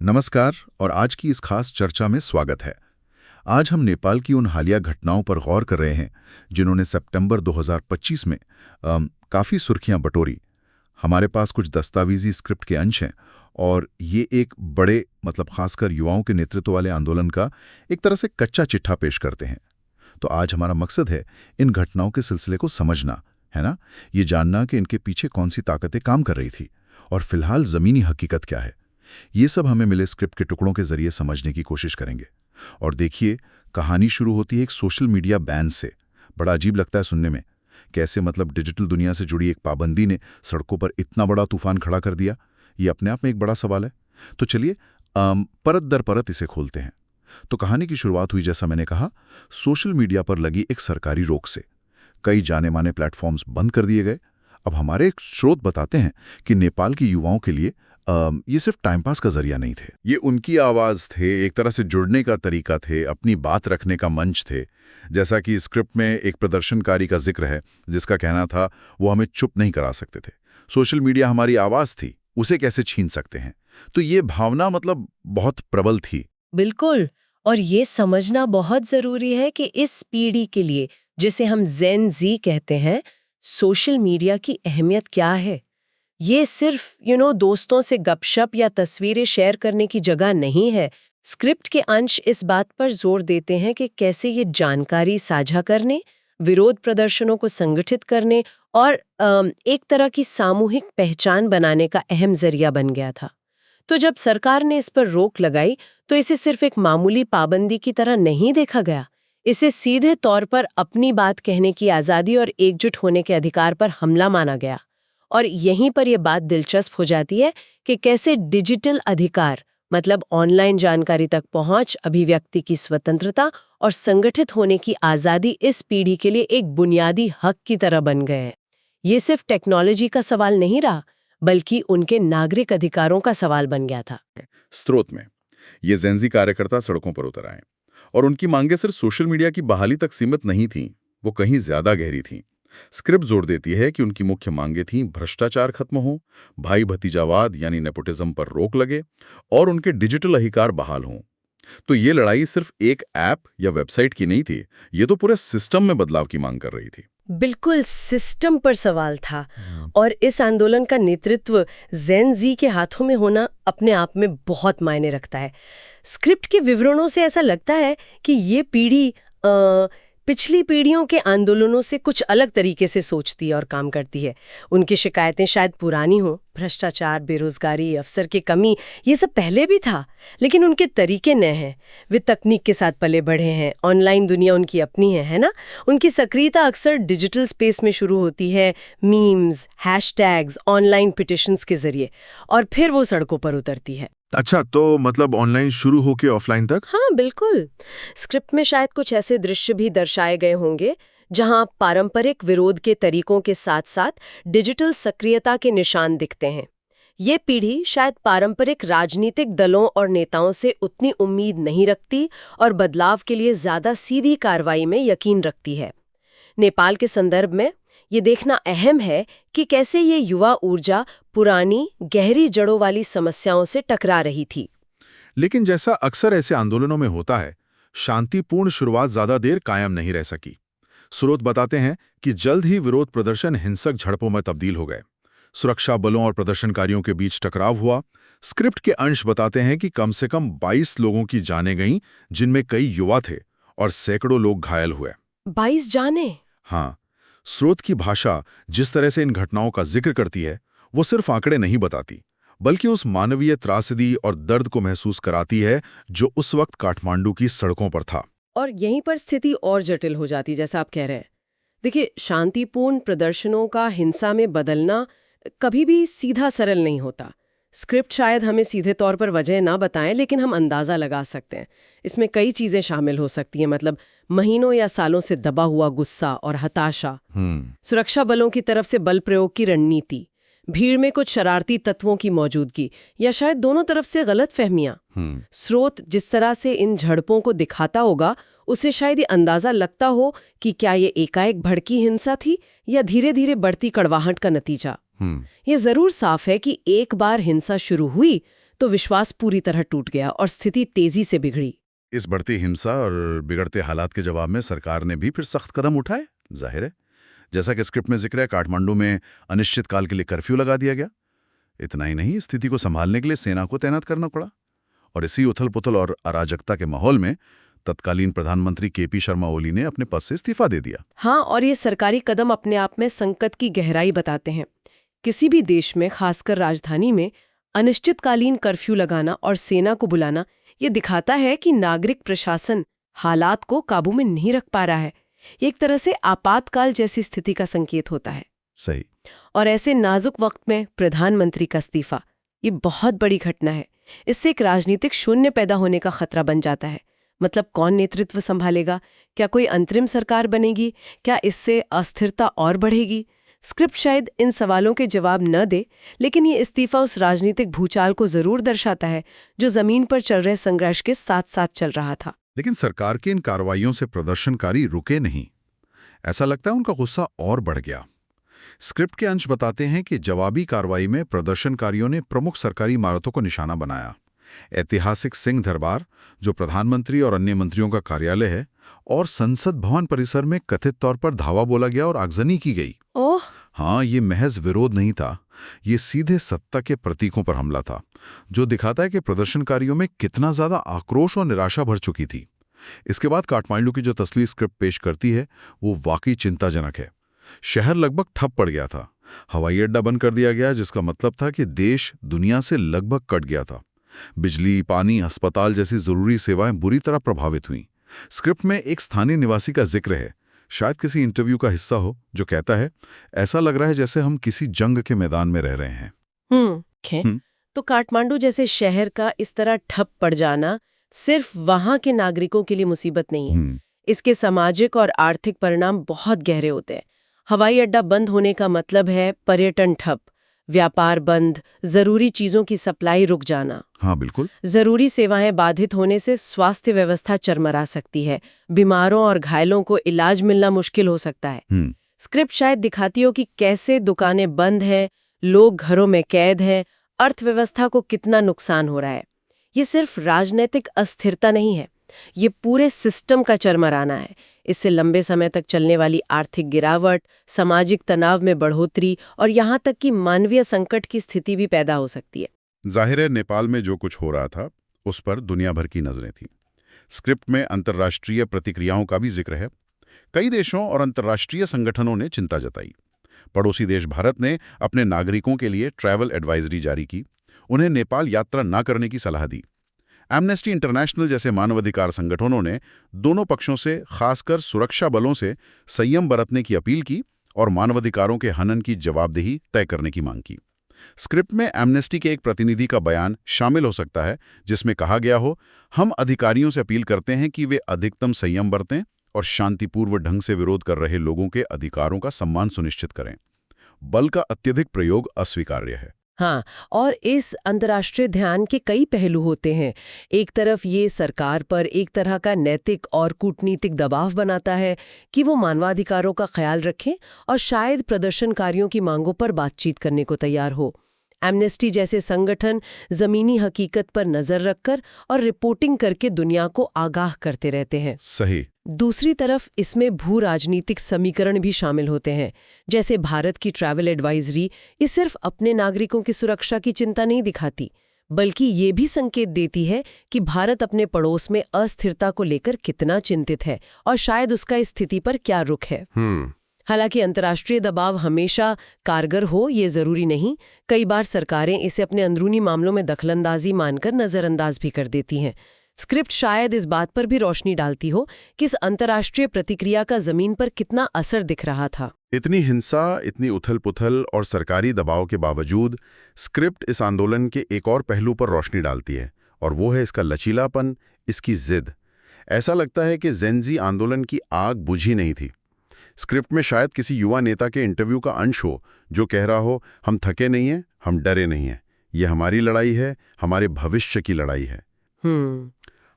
नमस्कार और आज की इस खास चर्चा में स्वागत है। आज हम नेपाल की उन हालिया घटनाओं पर गौर कर रहे हैं जिन्होंने सितंबर 2025 में काफ़ी सुर्खियां बटोरी। हमारे पास कुछ दस्तावेजी स्क्रिप्ट के अंश हैं और ये एक बड़े खासकर युवाओं के नेतृत्व वाले आंदोलन का एक तरह से कच्चा चिट्ठा पेश करते हैं। तो आज हमारा मकसद है इन घटनाओं के सिलसिले को समझना, है ना, ये जानना कि इनके पीछे कौन सी ताकतें काम कर रही थी और फिलहाल ज़मीनी हकीकत क्या है। ये सब हमें मिले स्क्रिप्ट के टुकड़ों के जरिए समझने की कोशिश करेंगे। और देखिए, कहानी शुरू होती है एक सोशल मीडिया बैन से। बड़ा अजीब लगता है सुनने में, कैसे डिजिटल दुनिया से जुड़ी एक पाबंदी ने सड़कों पर इतना बड़ा तूफान खड़ा कर दिया। ये अपने आप में एक बड़ा सवाल है। तो चलिए परत दर परत इसे खोलते हैं। तो कहानी की शुरुआत हुई, जैसा मैंने कहा, सोशल मीडिया पर लगी एक सरकारी रोक से। कई जाने माने प्लेटफॉर्म्स बंद कर दिए गए। अब हमारे एक स्रोत बताते हैं कि नेपाल के युवाओं के लिए ये सिर्फ टाइम पास का जरिया नहीं थे, ये उनकी आवाज़ थे, एक तरह से जुड़ने का तरीका थे, अपनी बात रखने का मंच थे। जैसा कि स्क्रिप्ट में एक प्रदर्शनकारी का जिक्र है जिसका कहना था वो हमें चुप नहीं करा सकते थे। सोशल मीडिया हमारी आवाज़ थी, उसे कैसे छीन सकते हैं। तो ये भावना बहुत प्रबल थी। बिल्कुल। और ये समझना बहुत जरूरी है कि इस पीढ़ी के लिए, जिसे हम जेन जी कहते हैं, सोशल मीडिया की अहमियत क्या है। ये सिर्फ दोस्तों से गपशप या तस्वीरें शेयर करने की जगह नहीं है। स्क्रिप्ट के अंश इस बात पर जोर देते हैं कि कैसे ये जानकारी साझा करने, विरोध प्रदर्शनों को संगठित करने और एक तरह की सामूहिक पहचान बनाने का अहम जरिया बन गया था। तो जब सरकार ने इस पर रोक लगाई तो इसे सिर्फ एक मामूली पाबंदी की तरह नहीं देखा गया। इसे सीधे तौर पर अपनी बात कहने की आज़ादी और एकजुट होने के अधिकार पर हमला माना गया। और यहीं पर यह बात दिलचस्प हो जाती है कि कैसे डिजिटल अधिकार, ऑनलाइन जानकारी तक पहुंच, अभिव्यक्ति की स्वतंत्रता और संगठित होने की आज़ादी इस पीढ़ी के लिए एक बुनियादी हक की तरह बन गए हैं। ये सिर्फ टेक्नोलॉजी का सवाल नहीं रहा, बल्कि उनके नागरिक अधिकारों का सवाल बन गया था। स्रोत में ये जेंजी कार्यकर्ता सड़कों पर उतर आए और उनकी मांगें सिर्फ सोशल मीडिया की बहाली तक सीमित नहीं थीं, वो कहीं ज्यादा गहरी थीं। स्क्रिप्ट जोर देती है कि उनकी मुख्य मांगें थीं भ्रष्टाचार खत्म हो, भाई भतीजावाद यानी नेपोटिज्म पर रोक लगे और उनके डिजिटल अधिकार बहाल हों। तो ये लड़ाई सिर्फ एक ऐप या वेबसाइट की नहीं थी, ये तो पूरे सिस्टम में बदलाव की मांग कर रही थी। बिल्कुल सिस्टम पर सवाल था। और इस आंदोलन का नेतृत्व जेन जी के हाथों में होना अपने आप में बहुत मायने रखता है। स्क्रिप्ट के विवरणों से ऐसा लगता है कि ये पीढ़ी पिछली पीढ़ियों के आंदोलनों से कुछ अलग तरीके से सोचती है और काम करती है। उनकी शिकायतें शायद पुरानी हों, भ्रष्टाचार, बेरोजगारी, अवसर की कमी, ये सब पहले भी था, लेकिन उनके तरीके नए हैं। वे तकनीक के साथ पले बढ़े हैं, ऑनलाइन दुनिया उनकी अपनी है ना। उनकी सक्रियता अक्सर डिजिटल स्पेस में शुरू होती है, मीम्स, हैशटैग्स, ऑनलाइन पिटिशंस के जरिए, और फिर वो सड़कों पर उतरती है। अच्छा, तो ऑनलाइन शुरू होके ऑफलाइन तक? हाँ बिल्कुल। स्क्रिप्ट में शायद कुछ ऐसे दृश्य भी दर्शाए गए होंगे जहां पारंपरिक विरोध के तरीकों के साथ साथ डिजिटल सक्रियता के निशान दिखते हैं। ये पीढ़ी शायद पारंपरिक राजनीतिक दलों और नेताओं से उतनी उम्मीद नहीं रखती और बदलाव के लिए ज्यादा सीधी कार्रवाई में यकीन रखती है। नेपाल के संदर्भ में ये देखना अहम है कि कैसे ये युवा ऊर्जा पुरानी गहरी जड़ों वाली समस्याओं से टकरा रही थी। लेकिन जैसा अक्सर ऐसे आंदोलनों में होता है, शांतिपूर्ण शुरुआत ज्यादा देर कायम नहीं रह सकी। स्रोत बताते हैं कि जल्द ही विरोध प्रदर्शन हिंसक झड़पों में तब्दील हो गए। सुरक्षा बलों और प्रदर्शनकारियों के बीच टकराव हुआ। स्क्रिप्ट के अंश बताते हैं कि कम से कम 22 लोगों की जानें गईं, जिनमें कई युवा थे, और सैकड़ों लोग घायल हुए। 22 जाने? हाँ, स्रोत की भाषा जिस तरह से इन घटनाओं का जिक्र करती है, वो सिर्फ आंकड़े नहीं बताती, बल्कि उस मानवीय त्रासदी और दर्द को महसूस कराती है जो उस वक्त काठमांडू की सड़कों पर था। और यहीं पर स्थिति और जटिल हो जाती, जैसा आप कह रहे हैं। देखिए, शांतिपूर्ण प्रदर्शनों का हिंसा में बदलना कभी भी सीधा सरल नहीं होता। स्क्रिप्ट शायद हमें सीधे तौर पर वजह ना बताएं, लेकिन हम अंदाजा लगा सकते हैं। इसमें कई चीजें शामिल हो सकती हैं, महीनों या सालों से दबा हुआ गुस्सा और हताशा, सुरक्षा बलों की तरफ से बल प्रयोग की रणनीति, भीड़ में कुछ शरारती तत्वों की मौजूदगी, या शायद दोनों तरफ से गलत फहमियां। स्रोत जिस तरह से इन झड़पों को दिखाता होगा, उसे शायद ये अंदाजा लगता हो कि क्या ये एकाएक भड़की हिंसा थी या धीरे धीरे बढ़ती कड़वाहट का नतीजा। ये जरूर साफ है कि एक बार हिंसा शुरू हुई तो विश्वास पूरी तरह टूट गया और स्थिति तेजी से बिगड़ी। इस बढ़ती हिंसा और बिगड़ते हालात के जवाब में सरकार ने भी फिर सख्त कदम उठाए, जाहिर है। जैसा कि स्क्रिप्ट में जिक्र है, काठमांडू में अनिश्चितकाल के लिए कर्फ्यू लगा दिया गया। इतना ही नहीं, स्थिति को संभालने के लिए सेना को तैनात करना पड़ा। और इसी उथल-पुथल और अराजकता के माहौल में तत्कालीन प्रधानमंत्री केपी शर्मा ओली ने अपने पद से इस्तीफा दे दिया। हाँ, और ये सरकारी कदम अपने आप में संकट की गहराई बताते हैं। किसी भी देश में, खासकर राजधानी में, अनिश्चितकालीन कर्फ्यू लगाना और सेना को बुलाना ये दिखाता है कि नागरिक प्रशासन हालात को काबू में नहीं रख पा रहा है। ये एक तरह से आपातकाल जैसी स्थिति का संकेत होता है। सही। और ऐसे नाजुक वक्त में प्रधानमंत्री का इस्तीफा, ये बहुत बड़ी घटना है। इससे एक राजनीतिक शून्य पैदा होने का खतरा बन जाता है। मतलब कौन नेतृत्व संभालेगा? क्या कोई अंतरिम सरकार बनेगी? क्या इससे अस्थिरता और बढ़ेगी? स्क्रिप्ट शायद इन सवालों के जवाब न दे, लेकिन ये इस्तीफा उस राजनीतिक भूचाल को जरूर दर्शाता है जो जमीन पर चल रहे संघर्ष के साथ साथ चल रहा था। लेकिन सरकार की इन कार्रवाइयों से प्रदर्शनकारी रुके नहीं। ऐसा लगता है उनका गुस्सा और बढ़ गया। स्क्रिप्ट के अंश बताते हैं कि जवाबी कार्रवाई में प्रदर्शनकारियों ने प्रमुख सरकारी इमारतों को निशाना बनाया। ऐतिहासिक सिंह दरबार, जो प्रधानमंत्री और अन्य मंत्रियों का कार्यालय है, और संसद भवन परिसर में कथित तौर पर धावा बोला गया और आगजनी की गई। ओह! हाँ, ये महज विरोध नहीं था, ये सीधे सत्ता के प्रतीकों पर हमला था, जो दिखाता है कि प्रदर्शनकारियों में कितना ज्यादा आक्रोश और निराशा भर चुकी थी। इसके बाद काठमांडू की जो तस्वीर स्क्रिप्ट पेश करती है, वो वाकई चिंताजनक है। शहर लगभग ठप पड़ गया था। हवाई अड्डा बंद कर दिया गया, जिसका मतलब था कि देश दुनिया से लगभग कट गया था। बिजली, पानी, अस्पताल जैसी जरूरी सेवाएं बुरी तरह प्रभावित हुईं। स्क्रिप्ट में एक स्थानीय निवासी का जिक्र है, शायद किसी इंटरव्यू का हिस्सा हो, जो कहता है, ऐसा लग रहा है जैसे हम किसी जंग के मैदान में रह रहे हैं। तो काठमांडू जैसे शहर का इस तरह ठप पड़ जाना सिर्फ वहां के नागरिकों के लिए मुसीबत नहीं है। इसके सामाजिक और आर्थिक परिणाम बहुत गहरे होते हैं। हवाई अड्डा बंद होने का मतलब है पर्यटन ठप, व्यापार बंद, जरूरी चीजों की सप्लाई रुक जाना। हाँ, बिल्कुल। जरूरी सेवाएं बाधित होने से स्वास्थ्य व्यवस्था चरमरा सकती है। बीमारों और घायलों को इलाज मिलना मुश्किल हो सकता है। स्क्रिप्ट शायद दिखाती हो कि कैसे दुकानें बंद हैं, लोग घरों में कैद हैं, अर्थव्यवस्था को कितना नुकसान हो रहा है। ये सिर्फ राजनीतिक अस्थिरता नहीं है, ये पूरे सिस्टम का चरमराना है। इससे लंबे समय तक चलने वाली आर्थिक गिरावट, सामाजिक तनाव में बढ़ोतरी और यहाँ तक कि मानवीय संकट की स्थिति भी पैदा हो सकती है। जाहिर है, नेपाल में जो कुछ हो रहा था, उस पर दुनिया भर की नजरें थीं। स्क्रिप्ट में अंतर्राष्ट्रीय प्रतिक्रियाओं का भी जिक्र है। कई देशों और अंतर्राष्ट्रीय संगठनों ने चिंता जताई। पड़ोसी देश भारत ने अपने नागरिकों के लिए ट्रैवल एडवाइजरी जारी की, उन्हें नेपाल यात्रा न करने की सलाह दी। एमनेस्टी इंटरनेशनल जैसे मानवाधिकार संगठनों ने दोनों पक्षों से, खासकर सुरक्षा बलों से, संयम बरतने की अपील की और मानवाधिकारों के हनन की जवाबदेही तय करने की मांग की। स्क्रिप्ट में एमनेस्टी के एक प्रतिनिधि का बयान शामिल हो सकता है, जिसमें कहा गया हो, हम अधिकारियों से अपील करते हैं कि वे अधिकतम संयम बरतें और शांतिपूर्व ढंग से विरोध कर रहे लोगों के अधिकारों का सम्मान सुनिश्चित करें। बल का अत्यधिक प्रयोग अस्वीकार्य है। हाँ, और इस अंतर्राष्ट्रीय ध्यान के कई पहलू होते हैं। एक तरफ ये सरकार पर एक तरह का नैतिक और कूटनीतिक दबाव बनाता है कि वो मानवाधिकारों का ख्याल रखें और शायद प्रदर्शनकारियों की मांगों पर बातचीत करने को तैयार हो। एमनेस्टी जैसे संगठन जमीनी हकीकत पर नजर रखकर और रिपोर्टिंग करके दुनिया को आगाह करते रहते हैं। सही। दूसरी तरफ इसमें भू राजनीतिक समीकरण भी शामिल होते हैं। जैसे भारत की ट्रैवल एडवाइजरी, ये सिर्फ अपने नागरिकों की सुरक्षा की चिंता नहीं दिखाती, बल्कि ये भी संकेत देती है कि भारत अपने पड़ोस में अस्थिरता को लेकर कितना चिंतित है और शायद उसका इस स्थिति पर क्या रुख है। हालांकि अंतर्राष्ट्रीय दबाव हमेशा कारगर हो ये जरूरी नहीं। कई बार सरकारें इसे अपने अंदरूनी मामलों में दखलंदाजी मानकर नजरअंदाज भी कर देती हैं। स्क्रिप्ट शायद इस बात पर भी रोशनी डालती हो कि इस अंतर्राष्ट्रीय प्रतिक्रिया का जमीन पर कितना असर दिख रहा था। इतनी हिंसा, इतनी उथल-पुथल और सरकारी दबाव के बावजूद स्क्रिप्ट इस आंदोलन के एक और पहलू पर रोशनी डालती है, और वो है इसका लचीलापन, इसकी जिद। ऐसा लगता है कि जेन-ज़ी आंदोलन की आग बुझी नहीं थी। स्क्रिप्ट में शायद किसी युवा नेता के इंटरव्यू का अंश हो, जो कह रहा हो, हम थके नहीं हैं, हम डरे नहीं हैं, ये हमारी लड़ाई है, हमारे भविष्य की लड़ाई है।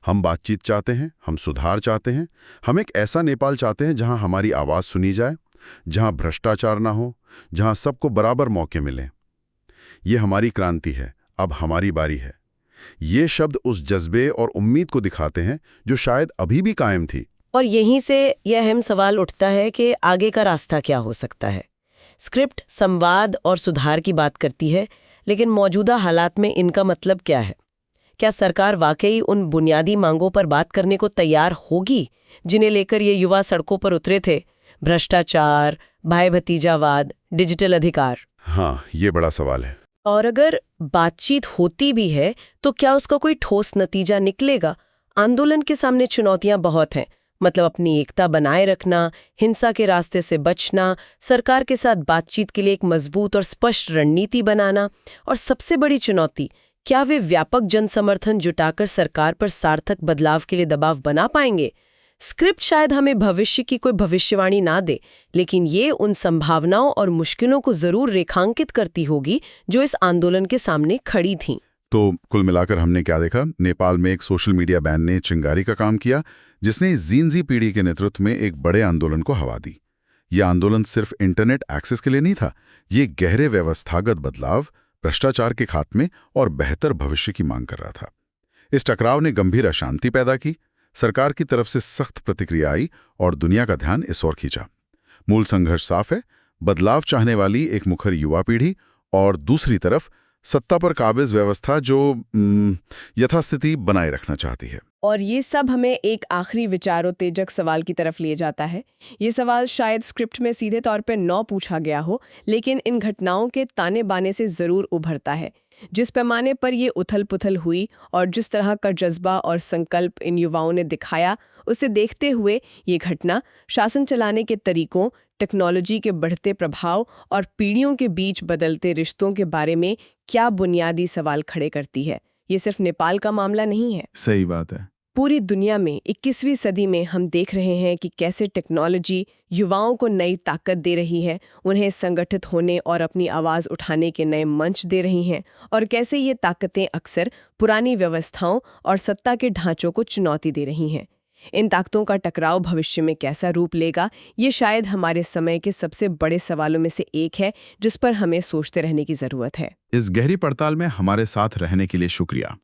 हम बातचीत चाहते हैं, हम सुधार चाहते हैं, हम एक ऐसा नेपाल चाहते हैं जहां हमारी आवाज़ सुनी जाए, जहां भ्रष्टाचार ना हो, जहां सबको बराबर मौके मिलें। ये हमारी क्रांति है, अब हमारी बारी है। ये शब्द उस जज्बे और उम्मीद को दिखाते हैं जो शायद अभी भी कायम थी। और यहीं से यह अहम सवाल उठता है कि आगे का रास्ता क्या हो सकता है। स्क्रिप्ट संवाद और सुधार की बात करती है, लेकिन मौजूदा हालात में इनका मतलब क्या है? क्या सरकार वाकई उन बुनियादी मांगों पर बात करने को तैयार होगी जिन्हें लेकर ये युवा सड़कों पर उतरे थे? भ्रष्टाचार, भाई भतीजावाद, डिजिटल अधिकार। हाँ, ये बड़ा सवाल है। और अगर बातचीत होती भी है तो क्या उसका कोई ठोस नतीजा निकलेगा? आंदोलन के सामने चुनौतियां बहुत हैं, मतलब अपनी एकता बनाए रखना, हिंसा के रास्ते से बचना, सरकार के साथ बातचीत के लिए एक मजबूत और स्पष्ट रणनीति बनाना, और सबसे बड़ी चुनौती, क्या वे व्यापक जनसमर्थन जुटाकर सरकार पर सार्थक बदलाव के लिए दबाव बना पाएंगे? स्क्रिप्ट शायद हमें भविष्य की कोई भविष्यवाणी ना दे, लेकिन ये उन संभावनाओं और मुश्किलों को जरूर रेखांकित करती होगी जो इस आंदोलन के सामने खड़ी थीं। तो कुल मिलाकर हमने क्या देखा? नेपाल में एक सोशल मीडिया बैन ने चिंगारी का काम किया, जिसने जेन-ज़ी पीढ़ी के नेतृत्व में एक बड़े आंदोलन को हवा दी। यह आंदोलन सिर्फ इंटरनेट एक्सेस के लिए नहीं था, ये गहरे व्यवस्थागत बदलाव, भ्रष्टाचार के खात्मे और बेहतर भविष्य की मांग कर रहा था। इस टकराव ने गंभीर अशांति पैदा की, सरकार की तरफ से सख्त प्रतिक्रिया आई और दुनिया का ध्यान इस ओर खींचा। मूल संघर्ष साफ है, बदलाव चाहने वाली एक मुखर युवा पीढ़ी और दूसरी तरफ सत्ता पर काबिज व्यवस्था जो यथास्थिति बनाए रखना चाहती है। और ये सब हमें एक आखिरी विचारोत्तेजक सवाल की तरफ ले जाता है। ये सवाल शायद स्क्रिप्ट में सीधे तौर पर न पूछा गया हो, लेकिन इन घटनाओं के ताने बाने से जरूर उभरता है। जिस पैमाने पर ये उथल पुथल हुई और जिस तरह का जज्बा और संकल्प इन युवाओं ने दिखाया, उसे देखते हुए ये घटना शासन चलाने के तरीकों, टेक्नोलॉजी के बढ़ते प्रभाव और पीढ़ियों के बीच बदलते रिश्तों के बारे में क्या बुनियादी सवाल खड़े करती है। ये सिर्फ नेपाल का मामला नहीं है। सही बात है। पूरी दुनिया में 21वीं सदी में हम देख रहे हैं कि कैसे टेक्नोलॉजी युवाओं को नई ताकत दे रही है, उन्हें संगठित होने और अपनी आवाज़ उठाने के नए मंच दे रही हैं, और कैसे ये ताकतें अक्सर पुरानी व्यवस्थाओं और सत्ता के ढांचों को चुनौती दे रही हैं। इन ताकतों का टकराव भविष्य में कैसा रूप लेगा, ये शायद हमारे समय के सबसे बड़े सवालों में से एक है जिस पर हमें सोचते रहने की ज़रूरत है। इस गहरी पड़ताल में हमारे साथ रहने के लिए शुक्रिया।